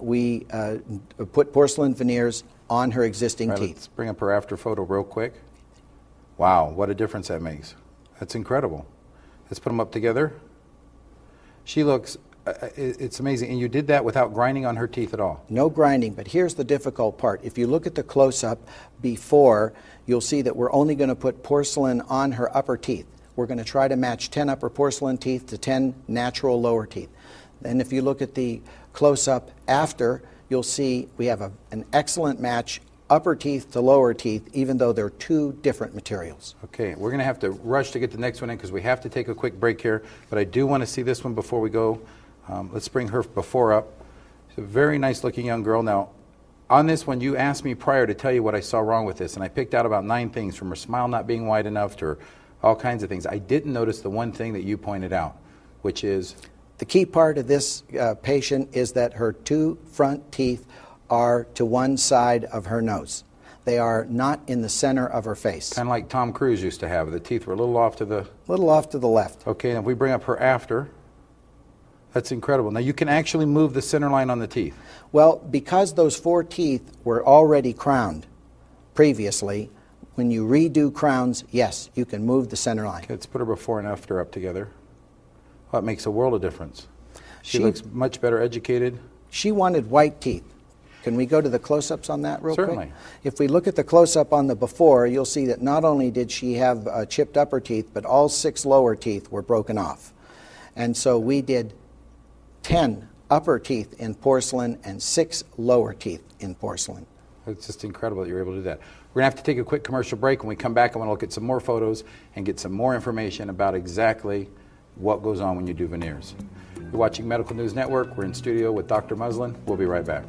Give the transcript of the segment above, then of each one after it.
we put porcelain veneers on her existing teeth. Let's bring up her after photo real quick. Wow, what a difference that makes. That's incredible. Let's put them up together. She looks, it's amazing. And you did that without grinding on her teeth at all? No grinding, but here's the difficult part. If you look at the close-up before, you'll see that we're only going to put porcelain on her upper teeth. We're going to try to match 10 upper porcelain teeth to 10 natural lower teeth. Then if you look at the close-up after, you'll see we have an excellent match, upper teeth to lower teeth, even though they're two different materials. Okay, we're going to have to rush to get the next one in because we have to take a quick break here, but I do want to see this one before we go. Let's bring her before up. She's a very nice looking young girl. Now, on this one, you asked me prior to tell you what I saw wrong with this, and I picked out about 9 things, from her smile not being wide enough to all kinds of things. I didn't notice the one thing that you pointed out, which is? The key part of this patient is that her 2 front teeth are to one side of her nose. They are not in the center of her face. Kind of like Tom Cruise used to have. The teeth were a little off to the... little off to the left. Okay, and if we bring up her after, that's incredible. Now you can actually move the center line on the teeth. Well, because those 4 teeth were already crowned previously, when you redo crowns, yes, you can move the center line. Okay, let's put her before and after up together. Well, that makes a world of difference. She looks much better educated. She wanted white teeth. Can we go to the close-ups on that real quick? Certainly. If we look at the close-up on the before, you'll see that not only did she have chipped upper teeth, but all 6 lower teeth were broken off. And so we did 10 upper teeth in porcelain and 6 lower teeth in porcelain. It's just incredible that you're able to do that. We're going to have to take a quick commercial break. When we come back, I want to look at some more photos and get some more information about exactly what goes on when you do veneers. You're watching Medical News Network. We're in studio with Dr. Muslin. We'll be right back.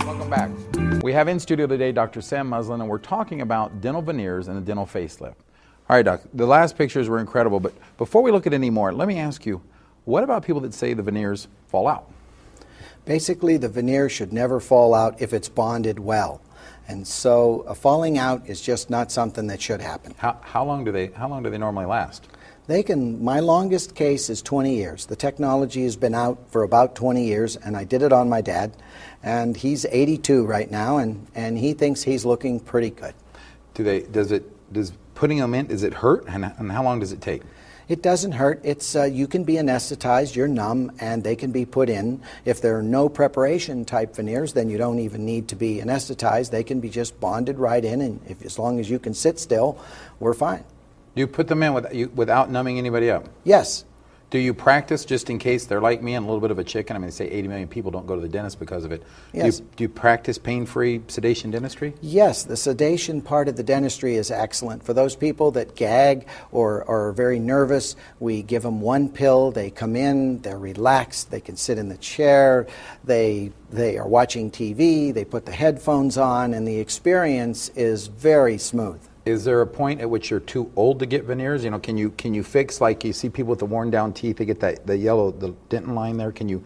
Welcome back. We have in studio today Dr. Sam Muslin, and we're talking about dental veneers and a dental facelift. All right, Doc, the last pictures were incredible, but before we look at any more, let me ask you, what about people that say the veneers fall out? Basically, the veneer should never fall out if it's bonded well. And so falling out is just not something that should happen. How long do they normally last? They can, my longest case is 20 years. The technology has been out for about 20 years, and I did it on my dad. And he's 82 right now, and he thinks he's looking pretty good. Does putting them in, does it hurt? And how long does it take? It doesn't hurt. It's you can be anesthetized, you're numb, and they can be put in. If there are no preparation type veneers, then you don't even need to be anesthetized. They can be just bonded right in, and as long as you can sit still, we're fine. Do you put them in without numbing anybody up? Yes. Do you practice just in case they're like me and a little bit of a chicken? I mean, they say 80 million people don't go to the dentist because of it. Yes. Do you practice pain-free sedation dentistry? Yes, the sedation part of the dentistry is excellent. For those people that gag or are very nervous, we give them 1 pill. They come in, they're relaxed, they can sit in the chair, they are watching TV, they put the headphones on, and the experience is very smooth. Is there a point at which you're too old to get veneers? You know, can you fix, like you see people with the worn down teeth, they get the yellow, the dentin line there. Can you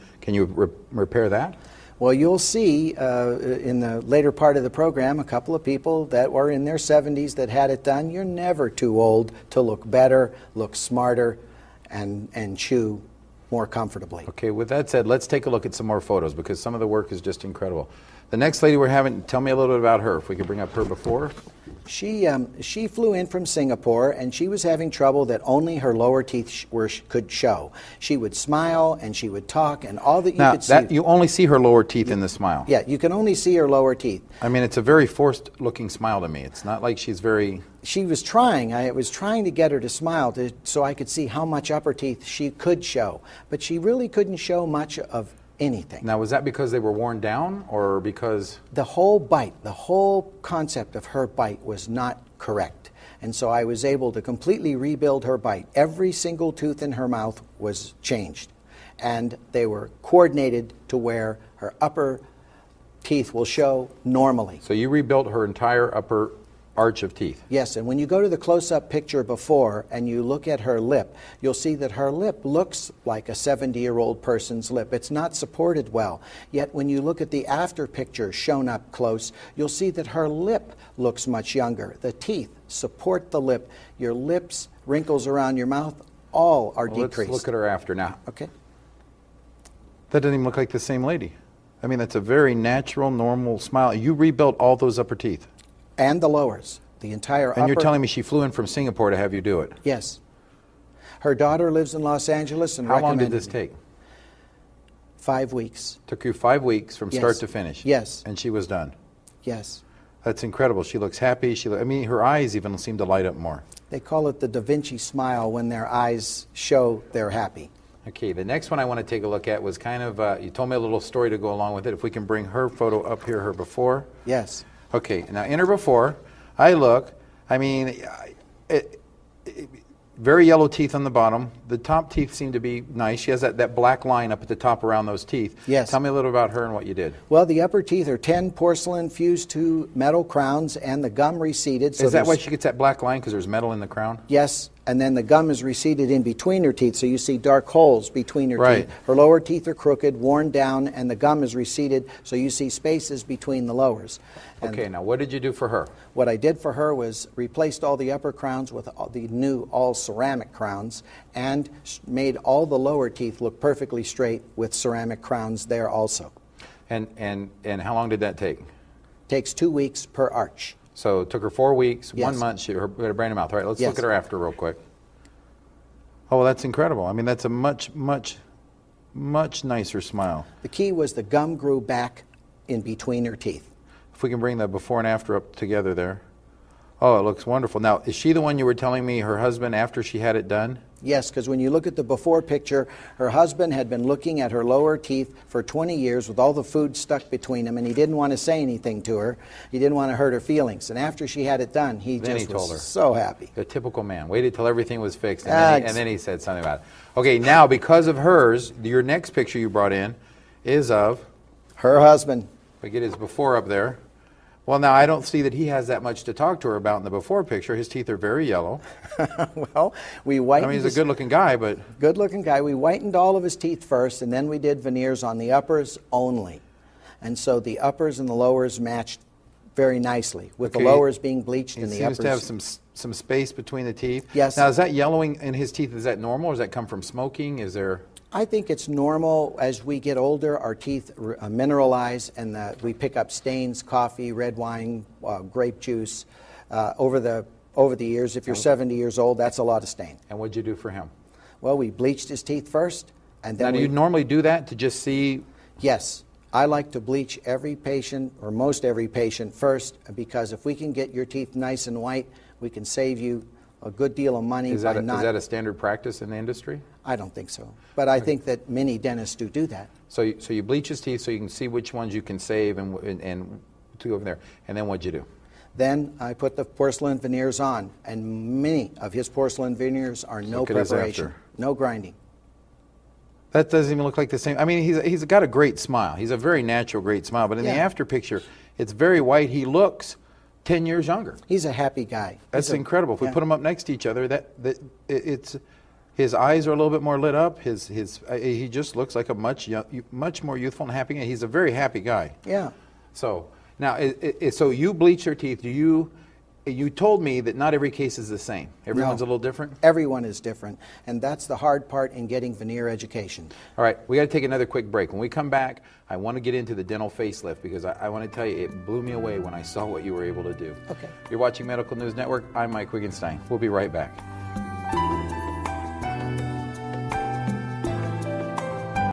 repair that? Well, you'll see in the later part of the program a couple of people that were in their 70s that had it done. You're never too old to look better, look smarter, and chew more comfortably. Okay, with that said, let's take a look at some more photos because some of the work is just incredible. The next lady we're having, tell me a little bit about her, if we could bring up her before. She flew in from Singapore, and she was having trouble that only her lower teeth could show. She would smile, and she would talk, and all that you could see... You only see her lower teeth in the smile. Yeah, you can only see her lower teeth. I mean, it's a very forced-looking smile to me. It's not like she's very... She was trying. I was trying to get her to smile so I could see how much upper teeth she could show. But she really couldn't show much of anything. Now, was that because they were worn down or because... The whole bite, the whole concept of her bite was not correct. And so I was able to completely rebuild her bite. Every single tooth in her mouth was changed. And they were coordinated to where her upper teeth will show normally. So you rebuilt her entire upper arch of teeth? Yes, and when you go to the close-up picture before and you look at her lip, you'll see that her lip looks like a 70-year-old person's lip. It's not supported well. Yet when you look at the after picture shown up close, you'll see that her lip looks much younger. The teeth support the lip. Your lips, wrinkles around your mouth, all are decreased. Let's look at her after now. Okay. That doesn't even look like the same lady. I mean, that's a very natural, normal smile. You rebuilt all those upper teeth. And the lowers. The entire upper. And you're telling me she flew in from Singapore to have you do it? Yes. Her daughter lives in Los Angeles and How long did recommended this take? 5 weeks. Took you 5 weeks from Yes. start to finish? Yes. And she was done? Yes. That's incredible. She looks happy. I mean, her eyes even seem to light up more. They call it the Da Vinci smile when their eyes show they're happy. Okay, the next one I want to take a look at was kind of, you told me a little story to go along with it. If we can bring her photo up here, her before. Yes. Okay, now in her before, I look, I mean, very yellow teeth on the bottom. The top teeth seem to be nice. She has that black line up at the top around those teeth. Yes. Tell me a little about her and what you did. Well, the upper teeth are 10 porcelain fused to metal crowns and the gum receded. So Is that why she gets that black line, because there's metal in the crown? Yes, and then the gum is receded in between her teeth, so you see dark holes between her Right. teeth. Her lower teeth are crooked, worn down, and the gum is receded, so you see spaces between the lowers. And Okay, now what did you do for her? what I did for her was replaced all the upper crowns with the new all-ceramic crowns and made all the lower teeth look perfectly straight with ceramic crowns there also. And how long did that take? Takes 2 weeks per arch. So it took her 4 weeks, Yes. 1 month, she had a brand new mouth. All right, let's Yes. look at her after real quick. Oh, well, that's incredible. I mean, that's a much, much, much nicer smile. The key was the gum grew back in between her teeth. If we can bring the before and after up together there. Oh, it looks wonderful. Now, is she the one you were telling me, her husband, after she had it done? Yes, because when you look at the before picture, her husband had been looking at her lower teeth for 20 years with all the food stuck between them, and he didn't want to say anything to her. He didn't want to hurt her feelings. And after she had it done, he Then just he told was her. so happy. A typical man. Waited till everything was fixed, and then he said something about it. Okay, now, because of hers, your next picture you brought in is of, Her husband. if I get his before up there. Well, now, I don't see that he has that much to talk to her about in the before picture. His teeth are very yellow. Well, we whitened I mean, he's a good-looking guy, but... good-looking guy. We whitened all of his teeth first, and then we did veneers on the uppers only. And so the uppers and the lowers matched very nicely, with Okay. the lowers being bleached He and the seems uppers. to have some space between the teeth. Yes. Now, is that yellowing in his teeth, is that normal, or does that come from smoking? Is there... I think it's normal. As we get older, our teeth mineralize, and we pick up stains, coffee, red wine, grape juice. Over the years, if you're 70 years old, that's a lot of stain. And what'd you do for him? Well, we bleached his teeth first, and Now, then do you normally do that to just see... Yes, I like to bleach every patient, or most every patient, first, because if we can get your teeth nice and white, we can save you a good deal of money Is by that not... a standard practice in the industry? I don't think so. But I think that many dentists do that. So you bleach his teeth so you can see which ones you can save and to go from there. And then what'd you do? Then I put the porcelain veneers on, and many of his porcelain veneers are no Look at his preparation, after. no grinding. That doesn't even look like the same. I mean, he's got a great smile. He's a very natural, great smile. But in the Yeah. after picture, it's very white. He looks 10 years younger. He's a happy guy. That's incredible. If we yeah. put them up next to each other, it's his eyes are a little bit more lit up. He just looks like a much more youthful and happy guy. He's a very happy guy. Yeah. So now, so you bleach your teeth. You told me that not every case is the same. Everyone's a little different. Everyone is different, and that's the hard part in getting veneer education. All right, we got to take another quick break. When we come back, I want to get into the dental facelift because I want to tell you, it blew me away when I saw what you were able to do. Okay. You're watching Medical News Network. I'm Mike Wiggenstein. We'll be right back.